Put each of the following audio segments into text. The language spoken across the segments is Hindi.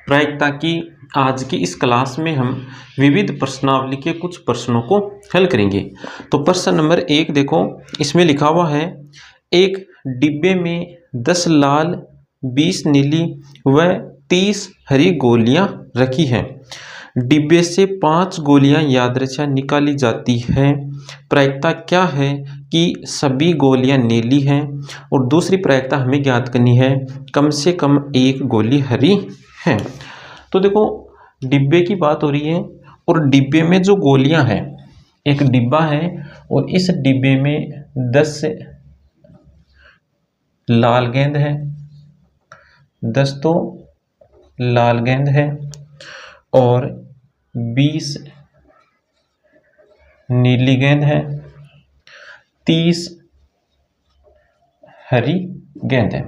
प्रायिकता की आज की इस क्लास में हम विविध प्रश्नावली के कुछ प्रश्नों को हल करेंगे। तो प्रश्न नंबर 1 देखो, इसमें लिखा हुआ है एक डिब्बे में 10 लाल, 20 नीली व 30 हरी गोलियां रखी हैं। डिब्बे से 5 गोलियां यादृच्छा निकाली जाती है। प्रायिकता क्या है कि सभी गोलियां नीली हैं, और दूसरी प्रायिकता हमें ज्ञात करनी है कम से कम एक गोली हरी है। तो देखो, डिब्बे की बात हो रही है और डिब्बे में जो गोलियां हैं, एक डिब्बा है और इस डिब्बे में 10 लाल गेंद है, 10 तो लाल गेंद है और 20 नीली गेंद है, 30 हरी गेंद है।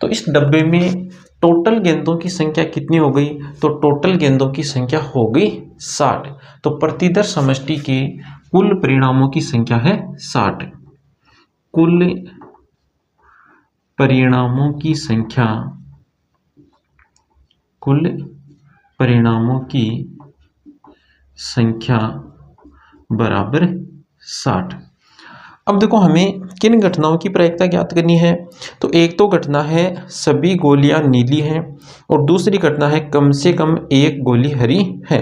तो इस डब्बे में टोटल गेंदों की संख्या कितनी हो गई? तो टोटल गेंदों की संख्या हो गई 60। तो प्रतिदर समष्टि के कुल परिणामों की संख्या है 60। कुल परिणामों की संख्या, कुल परिणामों की संख्या बराबर 60। अब देखो, हमें किन घटनाओं की प्रायिकता ज्ञात करनी है। तो एक तो घटना है सभी गोलियां नीली हैं और दूसरी घटना है कम से कम एक गोली हरी है।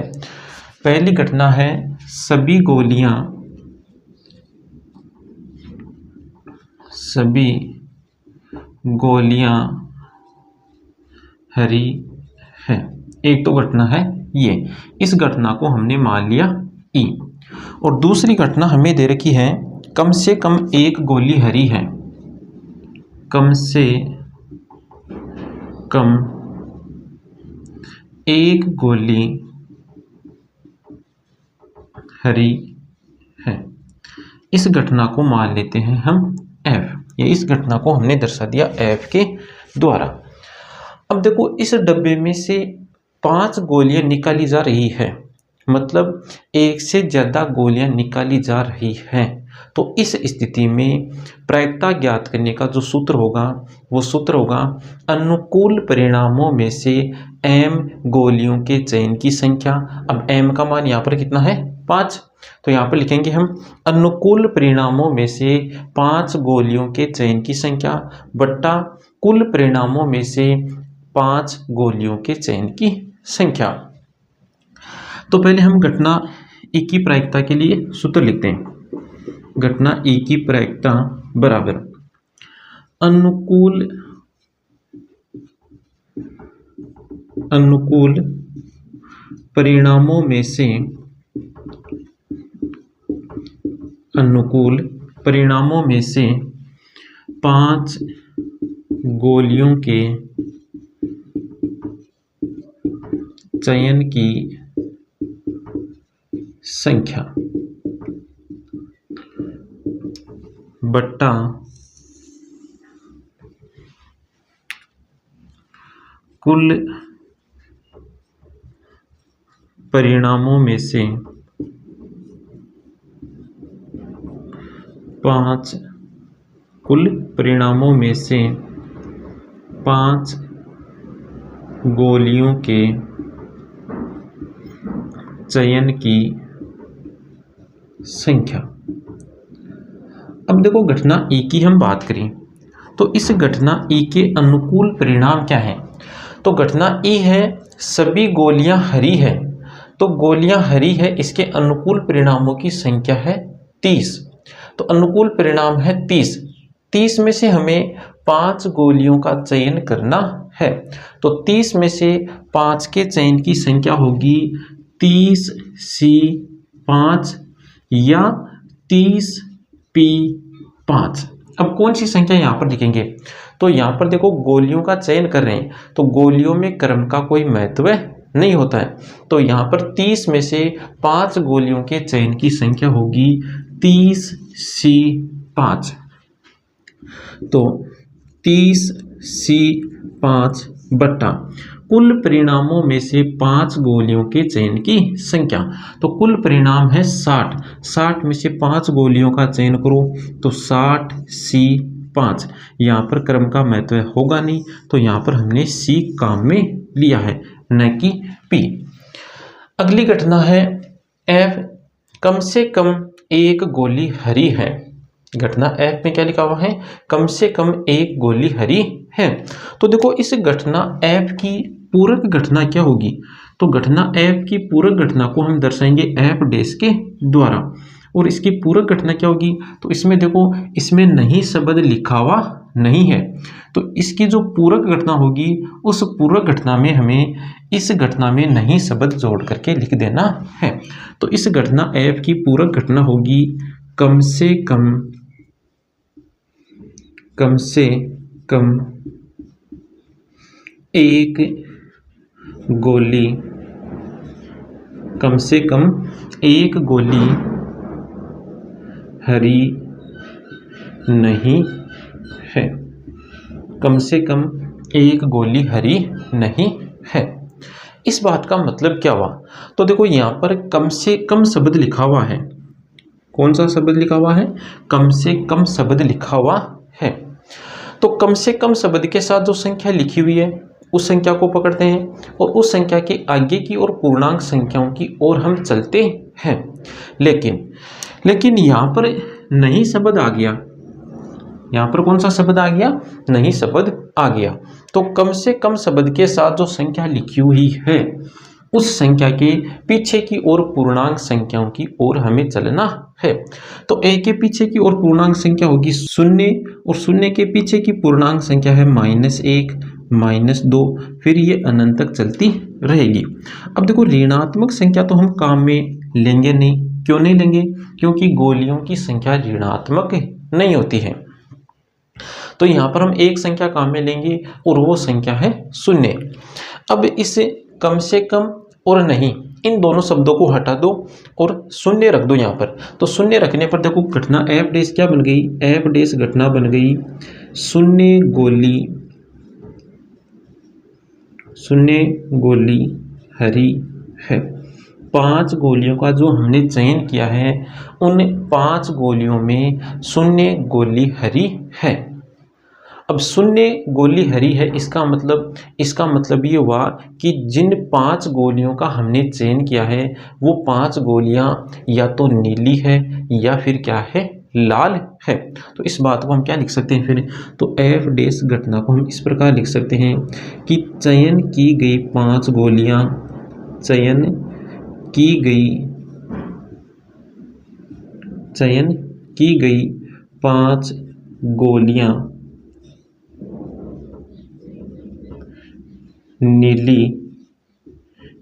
पहली घटना है सभी गोलियां हरी है। एक तो घटना है ये, इस घटना को हमने मान लिया ई। और दूसरी घटना हमें दे रखी है कम से कम एक गोली हरी है, कम से कम एक गोली हरी है। इस घटना को मान लेते हैं हम एफ, या इस घटना को हमने दर्शा दिया एफ के द्वारा। अब देखो, इस डब्बे में से 5 गोलियां निकाली जा रही है, मतलब एक से ज्यादा गोलियां निकाली जा रही हैं। तो इस स्थिति में प्रायिकता ज्ञात करने का जो सूत्र होगा वो सूत्र होगा अनुकूल परिणामों में से m गोलियों के चयन की संख्या। अब m का मान यहाँ पर कितना है? 5। तो यहाँ पर लिखेंगे हम अनुकूल परिणामों में से 5 गोलियों के चयन की संख्या बट्टा कुल परिणामों में से 5 गोलियों के चयन की संख्या। तो पहले हम घटना ए की प्रायिकता के लिए सूत्र लिखते हैं। घटना ए की प्रायिकता बराबर अनुकूल परिणामों में से 5 गोलियों के चयन की संख्या बट्टा कुल परिणामों में से 5 गोलियों के चयन की संख्या। अब देखो, घटना ए की हम बात करें तो इस घटना ए के अनुकूल परिणाम क्या है? तो घटना ए है सभी गोलियां हरी है, तो गोलियां हरी है, इसके अनुकूल परिणामों की संख्या है 30। तो अनुकूल परिणाम है 30। 30 में से हमें 5 गोलियों का चयन करना है। तो 30 में से 5 के चयन की संख्या होगी 30C5 या 30P5। अब कौन सी संख्या यहाँ पर लिखेंगे? तो यहाँ पर देखो, गोलियों का चयन कर रहे हैं तो गोलियों में क्रम का कोई महत्व नहीं होता है। तो यहाँ पर 30 में से 5 गोलियों के चयन की संख्या होगी 30C5। तो 30C5 बट्टा कुल परिणामों में से 5 गोलियों के चयन की संख्या। तो कुल परिणाम है 60। 60 में से 5 गोलियों का चयन करो तो 60C5। यहाँ पर क्रम का महत्व होगा नहीं, तो यहाँ पर हमने C काम में लिया है। न कि P। अगली घटना है F कम से कम एक गोली हरी है। घटना F में क्या लिखा हुआ है? कम से कम एक गोली हरी है। तो देखो इस घटना F की पूरक घटना क्या होगी? तो घटना F की पूरक घटना को हम दर्शाएंगे F डैश के द्वारा। और इसकी पूरक घटना क्या होगी? तो इसमें देखो, इसमें नहीं शब्द लिखा हुआ नहीं है, तो इसकी जो पूरक घटना होगी उस पूरक घटना में हमें इस घटना में नहीं शब्द जोड़ करके लिख देना है। तो इस घटना F की पूरक घटना होगी कम से कम एक गोली, कम से कम एक गोली हरी नहीं है। कम से कम एक गोली हरी नहीं है। इस बात का मतलब क्या हुआ? तो देखो यहाँ पर कम से कम शब्द लिखा हुआ है। कौन सा शब्द लिखा हुआ है? कम से कम शब्द लिखा हुआ है। तो कम से कम शब्द के साथ जो संख्या लिखी हुई है उस संख्या को पकड़ते हैं और उस संख्या के आगे की और पूर्णांक संख्याओं की ओर हम चलते हैं। लेकिन यहाँ पर नहीं शब्द आ गया। यहाँ पर कौन सा शब्द आ गया? नहीं शब्द आ गया। तो कम से कम शब्द के साथ जो संख्या लिखी हुई है उस संख्या के पीछे की ओर पूर्णांक संख्याओं की ओर हमें चलना है। तो a के पीछे की ओर पूर्णांक संख्या होगी 0 और 0 के पीछे की पूर्णांक संख्या है -1, -2, फिर ये अनंत तक चलती रहेगी। अब देखो ऋणात्मक संख्या तो हम काम में लेंगे नहीं। क्यों नहीं लेंगे? क्योंकि गोलियों की संख्या ऋणात्मक नहीं होती है। तो यहाँ पर हम एक संख्या काम में लेंगे और वो संख्या है 0। अब इस कम से कम और नहीं, इन दोनों शब्दों को हटा दो और 0 रख दो यहाँ पर। तो 0 रखने पर देखो घटना F डैश क्या बन गई? F डैश घटना बन गई 0 गोली हरी है। 5 गोलियों का जो हमने चयन किया है उन 5 गोलियों में 0 गोली हरी है। अब 0 गोली हरी है, इसका मतलब ये हुआ कि जिन 5 गोलियों का हमने चयन किया है वो 5 गोलियां या तो नीली है या फिर क्या है? लाल है। तो इस बात को हम क्या लिख सकते हैं फिर? तो F डैश घटना को हम इस प्रकार लिख सकते हैं कि चयन की गई 5 गोलियां, चयन की गई 5 गोलियां नीली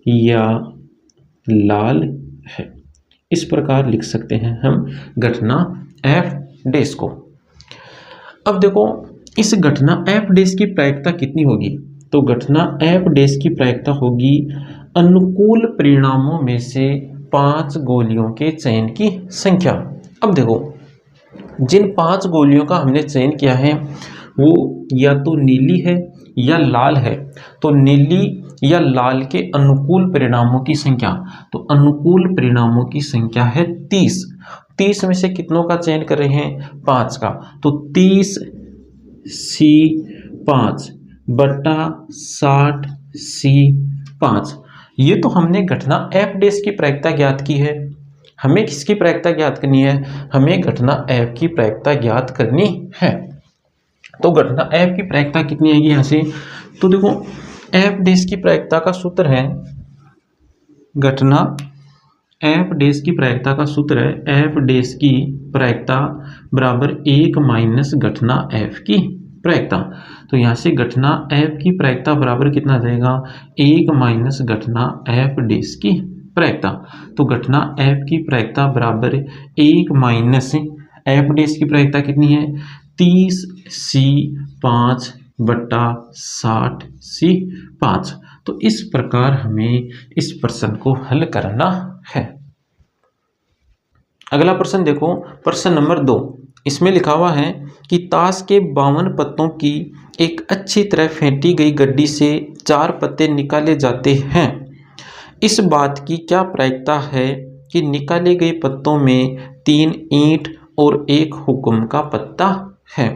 या लाल है। इस प्रकार लिख सकते हैं हम घटना F डैश को। अब देखो इस घटना F डैश की प्रायिकता कितनी होगी? तो घटना F डैश की प्रायिकता होगी अनुकूल परिणामों में से 5 गोलियों के चयन की संख्या। अब देखो जिन 5 गोलियों का हमने चयन किया है वो या तो नीली है या लाल है। तो नीली या लाल के अनुकूल परिणामों की संख्या, तो अनुकूल परिणामों की संख्या है 30। 30 में से कितनों का चयन कर रहे हैं? 5 का। तो 30C5 बटा 60C5। ये तो हमने घटना F डैश की प्रायिकता ज्ञात की है। हमें किसकी प्रायिकता ज्ञात करनी है? हमें घटना F की प्रायिकता ज्ञात करनी है। तो घटना F की प्रायिकता कितनी आएगी यहाँ से? तो देखो F डैश की प्रायिकता का सूत्र है, घटना F डैश की प्रायिकता का सूत्र है F डैश की प्रायिकता बराबर 1 माइनस घटना F की प्रायिकता। तो यहाँ से घटना F की प्रायिकता बराबर कितना आ जाएगा? 1 माइनस घटना F डैश की प्रायिकता। तो घटना F की प्रायिकता बराबर 1 माइनस F डैश की प्रायिकता कितनी है? 30C5 बटा 60C5। तो इस प्रकार हमें इस प्रश्न को हल करना है। अगला प्रश्न देखो, प्रश्न नंबर 2। इसमें लिखा हुआ है कि ताश के 52 पत्तों की एक अच्छी तरह फेंटी गई गड्डी से 4 पत्ते निकाले जाते हैं। इस बात की क्या प्रायिकता है कि निकाले गए पत्तों में 3 ईंट और 1 हुक्म का पत्ता है?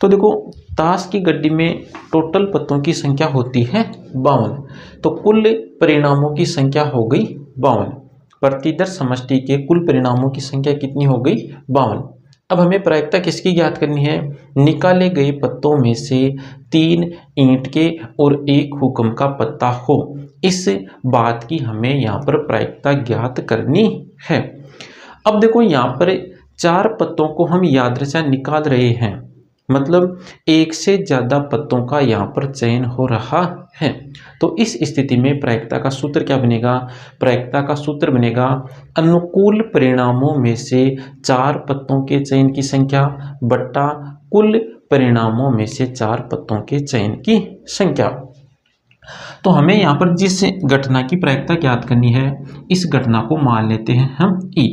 तो देखो ताश की गड्डी में टोटल पत्तों की संख्या होती है 52, तो कुल परिणामों की संख्या हो गई 52। प्रतिदर्श समष्टि के कुल परिणामों की संख्या कितनी हो गई? 52। अब हमें प्रायिकता किसकी ज्ञात करनी है? निकाले गए पत्तों में से 3 ईंट के और 1 हुक्म का पत्ता हो, इस बात की हमें यहाँ पर प्रायिकता ज्ञात करनी है। अब देखो यहाँ पर 4 पत्तों को हम यादृच्छा निकाल रहे हैं, मतलब एक से ज़्यादा पत्तों का यहाँ पर चयन हो रहा है। तो इस स्थिति में प्रायिकता का सूत्र क्या बनेगा? प्रायिकता का सूत्र बनेगा अनुकूल परिणामों में से 4 पत्तों के चयन की संख्या बट्टा कुल परिणामों में से 4 पत्तों के चयन की संख्या। तो हमें यहाँ पर जिस घटना की प्रायिकता ज्ञात करनी है, इस घटना को मान लेते हैं हम ई।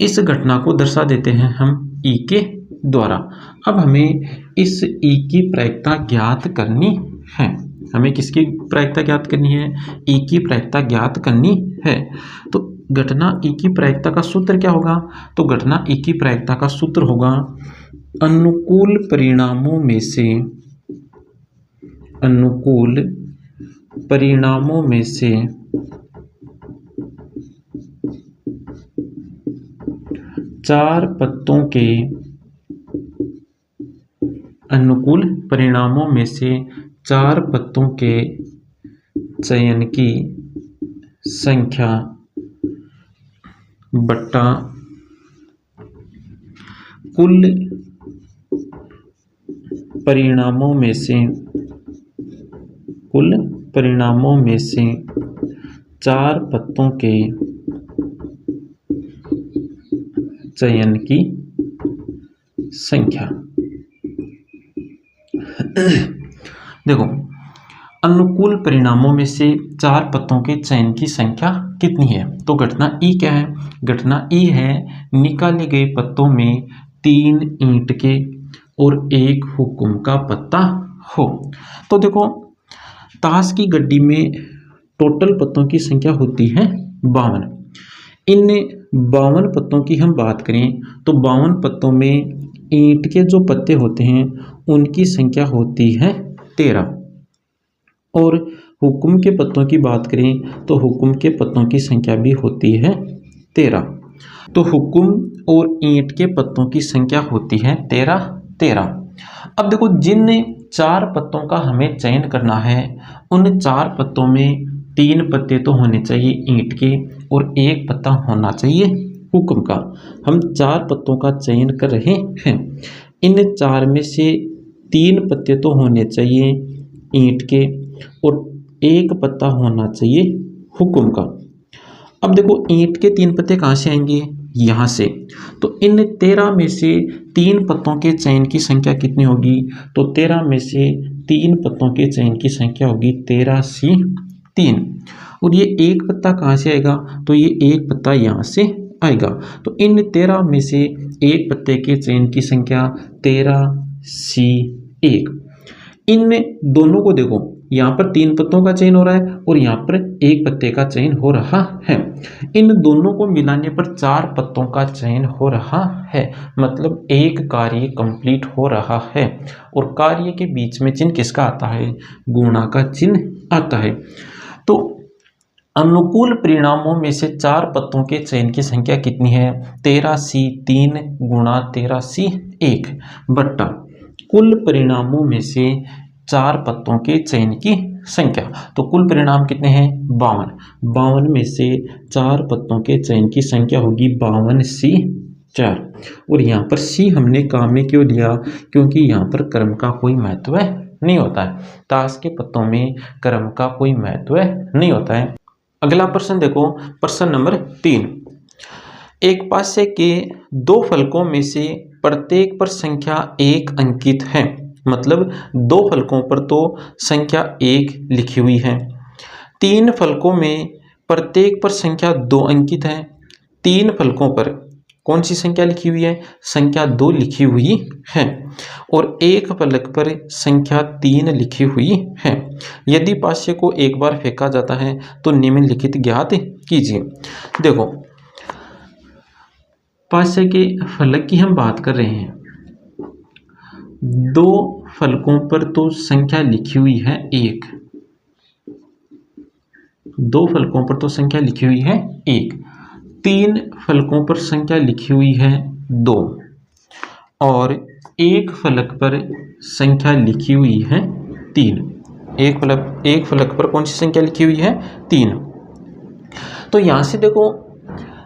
इस घटना को दर्शा देते हैं हम ई के द्वारा। अब हमें इस ई की प्रायिकता ज्ञात करनी है। हमें किसकी प्रायिकता ज्ञात करनी है? ई की प्रायिकता ज्ञात करनी है। तो घटना ई की प्रायिकता का सूत्र क्या होगा? तो घटना ई की प्रायिकता का सूत्र होगा अनुकूल परिणामों में से 4 पत्तों के अनुकूल परिणामों में से 4 पत्तों के चयन की संख्या बट्टा कुल परिणामों में से 4 पत्तों के चयन की संख्या। देखो अनुकूल परिणामों में से 4 पत्तों के चयन की संख्या कितनी है? तो घटना ई क्या है? घटना ई है निकाले गए पत्तों में 3 ईंट के और 1 हुक्म का पत्ता हो। तो देखो ताश की गड्डी में टोटल पत्तों की संख्या होती है 52। इन 52 पत्तों की हम बात करें तो 52 पत्तों में ईंट के जो पत्ते होते हैं उनकी संख्या होती है 13, और हुक्म के पत्तों की बात करें तो हुक्म के पत्तों की संख्या भी होती है 13। तो हुक्म और ईंट के पत्तों की संख्या होती है 13। अब देखो जिन 4 पत्तों का हमें चयन करना है, उन 4 पत्तों में 3 पत्ते तो होने चाहिए ईंट के और 1 पत्ता होना चाहिए हुक्म का। हम 4 पत्तों का चयन कर रहे हैं। इन 4 में से 3 पत्ते तो होने चाहिए ईंट के और 1 पत्ता होना चाहिए हुक्म का। अब देखो ईंट के 3 पत्ते कहाँ से आएंगे? यहाँ से। तो इन 13 में से 3 पत्तों के चयन की संख्या कितनी होगी? तो 13 में से 3 पत्तों के चयन की संख्या होगी 13 × 3। और ये 1 पत्ता कहाँ से आएगा? तो ये 1 पत्ता यहाँ से आएगा। तो इन 13 में से 1 पत्ते के चयन की संख्या 13 × 1। इन दोनों को देखो, यहाँ पर 3 पत्तों का चयन हो रहा है और यहाँ पर 1 पत्ते का चयन हो रहा है। इन दोनों को मिलाने पर 4 पत्तों का चयन हो रहा है, मतलब एक कार्य कंप्लीट हो रहा है। और कार्य के बीच में चिन्ह किसका आता है? गुणा का चिन्ह आता है। तो अनुकूल परिणामों में से 4 पत्तों के चयन की संख्या कितनी है? 13 × 3 × 13 × 1 बट्टा कुल परिणामों में से 4 पत्तों के चयन की संख्या। तो कुल परिणाम कितने हैं? 52। 52 में से 4 पत्तों के चयन की संख्या होगी 52 × 4। और यहाँ पर सी हमने काम में क्यों लिया? क्योंकि यहाँ पर क्रम का कोई महत्व नहीं होता है। ताश के पत्तों में क्रम का कोई महत्व नहीं होता है। अगला प्रश्न देखो, प्रश्न नंबर 3। एक पासे के 2 फलकों में से प्रत्येक पर संख्या 1 अंकित है, मतलब 2 फलकों पर तो संख्या 1 लिखी हुई है। 3 फलकों में प्रत्येक पर संख्या 2 अंकित है। 3 फलकों पर कौन सी संख्या लिखी हुई है? संख्या 2 लिखी हुई है। और 1 फलक पर संख्या 3 लिखी हुई है। यदि पासे को एक बार फेंका जाता है तो निम्नलिखित ज्ञात कीजिए। देखो पासे के फलक की हम बात कर रहे हैं। 2 फलकों पर तो संख्या लिखी हुई है 1, 2 फलकों पर तो संख्या लिखी हुई है 1, 3 फलकों पर संख्या लिखी हुई है 2 और 1 फलक पर संख्या लिखी हुई है 3। एक फलक पर कौन सी संख्या लिखी हुई है? 3। तो यहाँ से देखो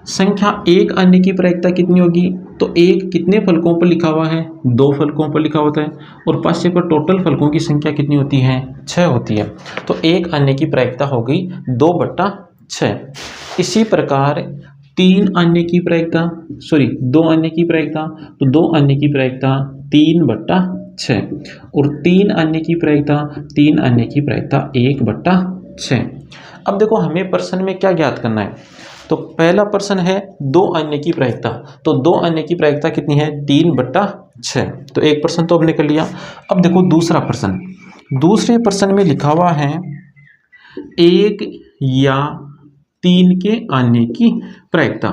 संख्या 1 आने की प्रायिकता कितनी होगी? तो 1 कितने फलकों पर लिखा हुआ है? 2 फलकों पर लिखा होता है और 5 पर टोटल फलकों की संख्या कितनी होती है? 6 होती है। तो 1 आने की प्रायिकता हो गई 2/6। इसी प्रकार 2 आने की प्रायिकता, तो 2 आने की प्रायिकता 3/6 और 3 आने की प्रायिकता 1/6। अब देखो हमें प्रश्न में क्या ज्ञात करना है? तो पहला प्रश्न है 2 आने की प्रायिकता, तो 2 आने की प्रायिकता कितनी है? 3/6। तो एक प्रश्न तो हमने कर लिया। अब देखो दूसरा प्रश्न, दूसरे प्रश्न में लिखा हुआ है 1 या 3 के आने की प्रायिकता।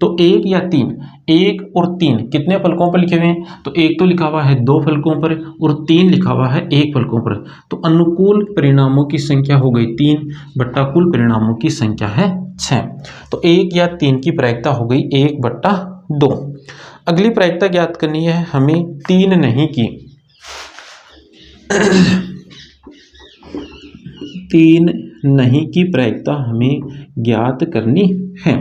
तो 1 या 3, 1 और 3 कितने फलकों पर लिखे हुए हैं? तो 1 तो लिखा हुआ है 2 फलकों पर और 3 लिखा हुआ है 1 फलकों पर। तो अनुकूल परिणामों की संख्या हो गई 3 बट्टा कुल परिणामों की संख्या है 6। तो 1 या 3 की प्रायिकता हो गई 1/2। अगली प्रायिकता ज्ञात करनी है हमें 3 नहीं की। 3 नहीं की प्रायिकता हमें ज्ञात करनी है।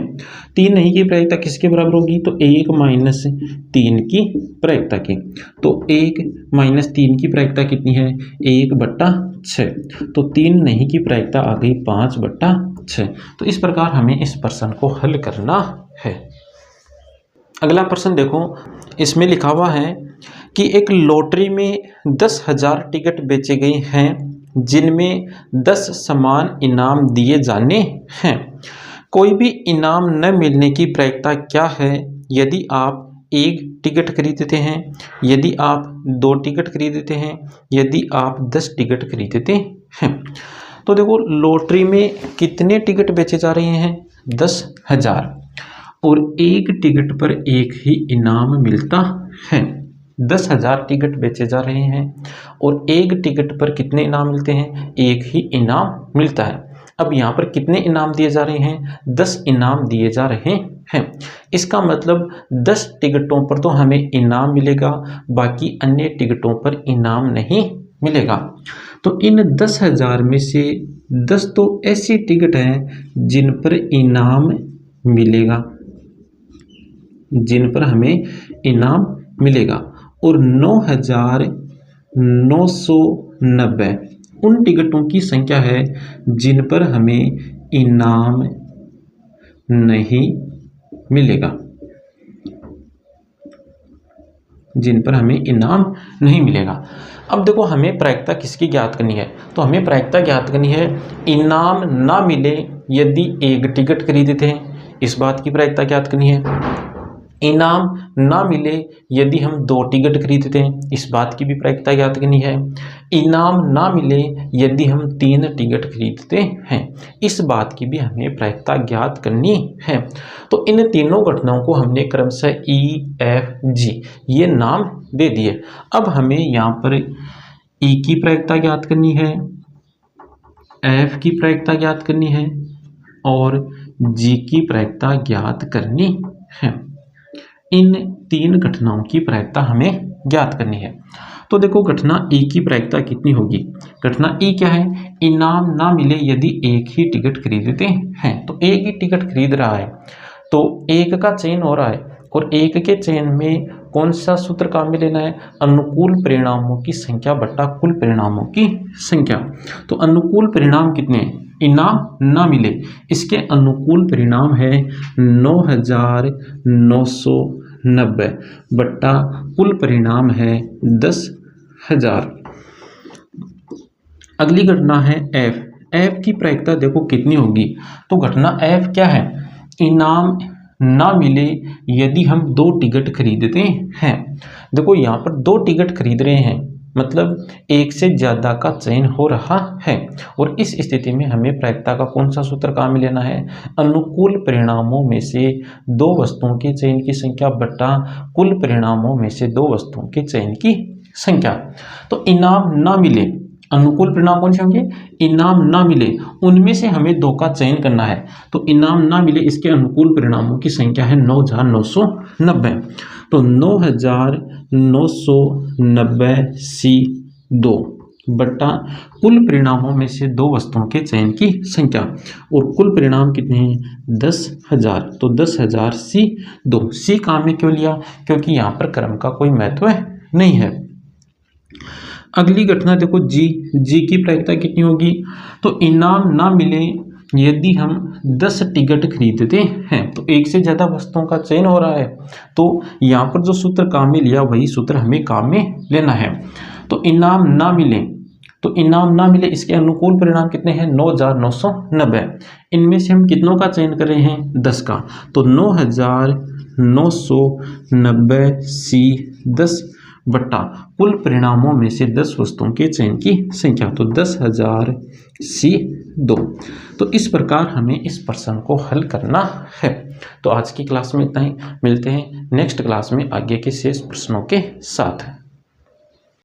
3 नहीं की प्रायिकता किसके बराबर होगी? तो 1 - 3 की प्रायिकता की। तो 1 - 3 की प्रायिकता कितनी है? 1/6। तो 3 नहीं की प्रायिकता आ गई 5/6। तो इस प्रकार हमें इस प्रश्न को हल करना है। अगला प्रश्न देखो, इसमें लिखा हुआ है कि एक लॉटरी में 10,000 टिकट बेचे गए हैं जिनमें 10 समान इनाम दिए जाने हैं। कोई भी इनाम न मिलने की प्रायिकता क्या है यदि आप 1 टिकट खरीदते हैं, यदि आप 2 टिकट खरीदते हैं, यदि आप 10 टिकट खरीदते हैं। तो देखो लॉटरी में कितने टिकट बेचे जा रहे हैं? 10,000 और 1 टिकट पर 1 ही इनाम मिलता है। 10,000 टिकट बेचे जा रहे हैं और 1 टिकट पर कितने इनाम मिलते हैं? 1 ही इनाम मिलता है। अब यहाँ पर कितने इनाम दिए जा रहे हैं? 10 इनाम दिए जा रहे हैं। इसका मतलब 10 टिकटों पर तो हमें इनाम मिलेगा, बाकी अन्य टिकटों पर इनाम नहीं मिलेगा। तो इन 10,000 में से 10 तो ऐसी टिकट हैं जिन पर इनाम मिलेगा, जिन पर हमें इनाम मिलेगा, और 9,990 उन टिकटों की संख्या है जिन पर हमें इनाम नहीं मिलेगा, जिन पर हमें इनाम नहीं मिलेगा। अब देखो हमें प्रायिकता किसकी ज्ञात करनी है? तो हमें प्रायिकता ज्ञात करनी है इनाम ना मिले यदि 1 टिकट खरीदते हैं, इस बात की प्रायिकता ज्ञात करनी है। इनाम ना मिले यदि हम 2 टिकट खरीदते हैं, इस बात की भी प्रायिकता ज्ञात करनी है। इनाम ना मिले यदि हम 3 टिकट खरीदते हैं, इस बात की भी हमें प्रायिकता ज्ञात करनी है। तो इन तीनों घटनाओं को हमने क्रमशः E, F, G ये नाम दे दिए। अब हमें यहाँ पर E की प्रायिकता ज्ञात करनी है, F की प्रायिकता ज्ञात करनी है और G की प्रायिकता ज्ञात करनी है। इन 3 घटनाओं की प्रायिकता हमें ज्ञात करनी है। तो देखो घटना E की प्रायिकता कितनी होगी? घटना E क्या है? इनाम ना मिले यदि 1 ही टिकट खरीदते हैं। तो 1 ही टिकट खरीद रहा है तो 1 का चयन हो रहा है और 1 के चयन में कौन सा सूत्र काम में लेना है? अनुकूल परिणामों की संख्या बट्टा कुल परिणामों की संख्या। तो अनुकूल परिणाम कितने हैं? इनाम ना मिले, इसके अनुकूल परिणाम है 9,990 बट्टा कुल परिणाम है 10,000। अगली घटना है F। F की प्रायिकता देखो कितनी होगी? तो घटना F क्या है? इनाम ना मिले यदि हम 2 टिकट खरीदते हैं। देखो यहाँ पर 2 टिकट खरीद रहे हैं, मतलब 1 से ज़्यादा का चयन हो रहा है और इस स्थिति में हमें प्रायिकता का कौन सा सूत्र काम में लेना है? अनुकूल परिणामों में से 2 वस्तुओं के चयन की संख्या बट्टा कुल परिणामों में से 2 वस्तुओं के चयन की संख्या। तो इनाम ना मिले, अनुकूल परिणाम कौन से होंगे, इनाम ना मिले उनमें से हमें 2 का चयन करना है। तो इनाम ना मिले इसके अनुकूल परिणामों की संख्या है 9,990। तो 9,990C2 बट्टा कुल परिणामों में से 2 वस्तुओं के चयन की संख्या, और कुल परिणाम कितने हैं 10,000। तो 10,000C2। सी काम में क्यों लिया, क्योंकि यहाँ पर क्रम का कोई महत्व नहीं है। अगली घटना देखो जी की प्रायिकता कितनी होगी, तो इनाम ना मिले यदि हम 10 टिकट खरीदते हैं, तो एक से ज़्यादा वस्तुओं का चयन हो रहा है, तो यहाँ पर जो सूत्र काम में लिया वही सूत्र हमें काम में लेना है। तो इनाम ना मिले, तो इनाम ना मिले इसके अनुकूल परिणाम कितने हैं 9,990। इनमें से हम कितनों का चयन कर रहे हैं 10 का, तो 9,990C10 बट्टा कुल परिणामों में से 10 वस्तुओं के चयन की संख्या, तो 10,000C2। तो इस प्रकार हमें इस प्रश्न को हल करना है। तो आज की क्लास में इतना ही, मिलते हैं नेक्स्ट क्लास में आगे के शेष प्रश्नों के साथ।